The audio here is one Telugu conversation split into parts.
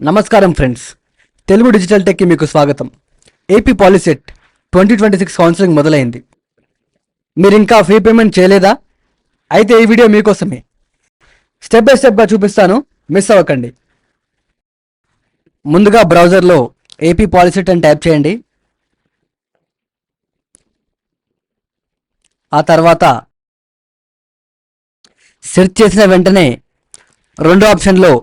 నమస్కారం ఫ్రెండ్స్, తెలుగు డిజిటల్ టెక్కి మీకు స్వాగతం. ఏపీ పాలిసెట్ 2026 కౌన్సిలింగ్ మొదలైంది. మీరు ఇంకా ఫీ పేమెంట్ చేయలేదా? అయితే ఈ వీడియో మీకోసమే. స్టెప్ బై స్టెప్గా చూపిస్తాను, మిస్ అవ్వకండి. ముందుగా బ్రౌజర్లో ఏపీ పాలిసెట్ అని టైప్ చేయండి. ఆ తర్వాత సెర్చ్ చేసిన వెంటనే రెండో ఆప్షన్లో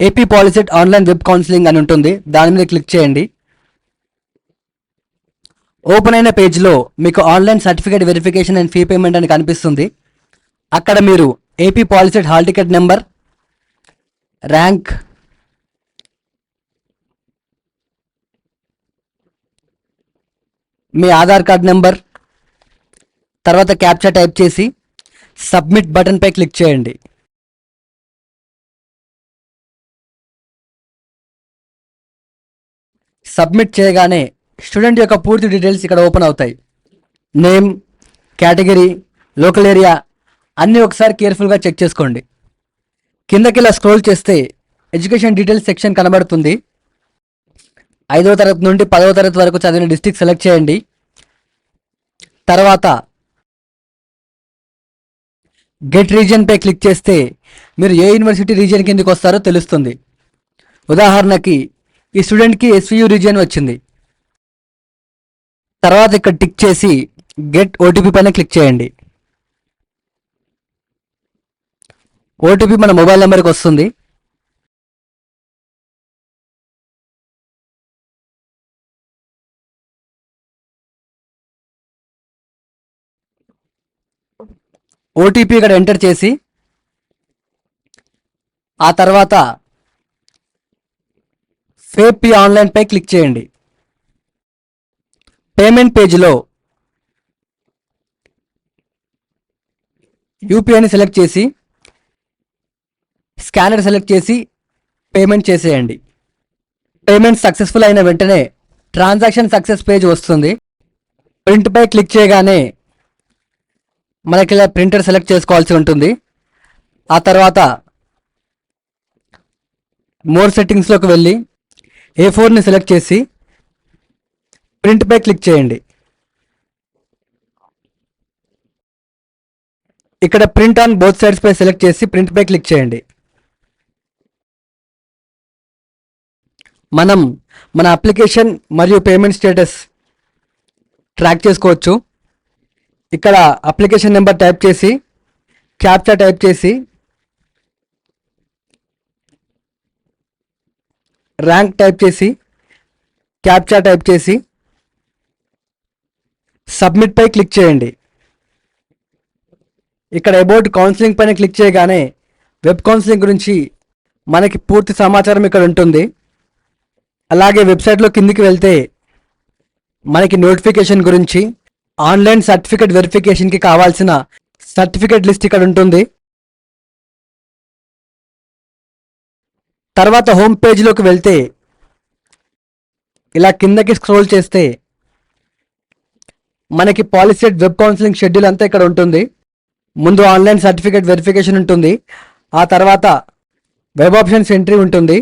AP POLYCET online web counselling అని ఉంటుంది, దాని మీద క్లిక్ చేయండి. ఓపెన్ అయిన పేజ్లో మీకు online certificate verification and fee payment అని కనిపిస్తుంది. అక్కడ మీరు AP POLYCET hall ticket number, rank, మీ ఆధార్ కార్డ్ నెంబర్, తర్వాత క్యాప్చా టైప్ చేసి సబ్మిట్ బటన్పై క్లిక్ చేయండి. సబ్మిట్ చేయగానే స్టూడెంట్ యొక్క పూర్తి డీటెయిల్స్ ఇక్కడ ఓపెన్ అవుతాయి. నేమ్, కేటగిరీ, లోకల్ ఏరియా అన్నీ ఒకసారి కేర్ఫుల్గా చెక్ చేసుకోండి. కిందకి ఇలా స్క్రోల్ చేస్తే ఎడ్యుకేషన్ డీటెయిల్స్ సెక్షన్ కనబడుతుంది. 5వ తరగతి నుండి 10వ తరగతి వరకు చదివిన డిస్ట్రిక్ట్ సెలెక్ట్ చేయండి. తర్వాత గెట్ రీజియన్పై క్లిక్ చేస్తే మీరు ఏ యూనివర్సిటీ రీజియన్ కిందకి వస్తారో తెలుస్తుంది. ఉదాహరణకి ఈ స్టూడెంట్కి ఎస్వియు రీజియన్ వచ్చింది. తర్వాత ఇక్కడ టిక్ చేసి గెట్ ఓటీపీ పైన క్లిక్ చేయండి. ఓటీపీ మన మొబైల్ నెంబర్కి వస్తుంది. ఓటీపీ ఇక్కడ ఎంటర్ చేసి ఆ తర్వాత పే ఆన్లైన్ పై క్లిక్ చేయండి. పేమెంట్ పేజ్లో యూపీఐని సెలెక్ట్ చేసి స్కానర్ సెలెక్ట్ చేసి పేమెంట్ చేసేయండి. పేమెంట్ సక్సెస్ఫుల్ అయిన వెంటనే ట్రాన్సాక్షన్ సక్సెస్ పేజ్ వస్తుంది. ప్రింట్పై క్లిక్ చేయగానే మనకి ఇలా ప్రింటర్ సెలెక్ట్ చేసుకోవాల్సి ఉంటుంది. ఆ తర్వాత మోర్ సెట్టింగ్స్లోకి వెళ్ళి A4ని సెలెక్ట్ చేసి ప్రింట్పై క్లిక్ చేయండి. ఇక్కడ ప్రింట్ ఆన్ బోత్ సైడ్స్ పై సెలెక్ట్ చేసి ప్రింట్పై క్లిక్ చేయండి. మనం మన అప్లికేషన్ మరియు పేమెంట్ స్టేటస్ ట్రాక్ చేసుకోవచ్చు. ఇక్కడ అప్లికేషన్ నెంబర్ టైప్ చేసి క్యాప్చా టైప్ చేసి ర్యాంక్ టైప్ చేసి క్యాప్చా టైప్ చేసి సబ్మిట్ పై క్లిక్ చేయండి. ఇక్కడ అబౌట్ కౌన్సిలింగ్ పైన క్లిక్ చేయగానే వెబ్ కౌన్సిలింగ్ గురించి మనకి పూర్తి సమాచారం ఇక్కడ ఉంటుంది. అలాగే వెబ్సైట్లో కిందికి వెళ్తే మనకి నోటిఫికేషన్ గురించి, ఆన్లైన్ సర్టిఫికేట్ వెరిఫికేషన్కి కావాల్సిన సర్టిఫికేట్ లిస్ట్ ఇక్కడ ఉంటుంది. తర్వాత హోమ్ పేజ్లోకి వెళ్తే ఇలా కిందకి స్క్రోల్ చేస్తే మనకి పాలిసెట్ వెబ్ కౌన్సిలింగ్ షెడ్యూల్ అంతా ఇక్కడ ఉంటుంది. ముందు ఆన్లైన్ సర్టిఫికేట్ వెరిఫికేషన్ ఉంటుంది. ఆ తర్వాత వెబ్ ఆప్షన్స్ ఎంట్రీ ఉంటుంది.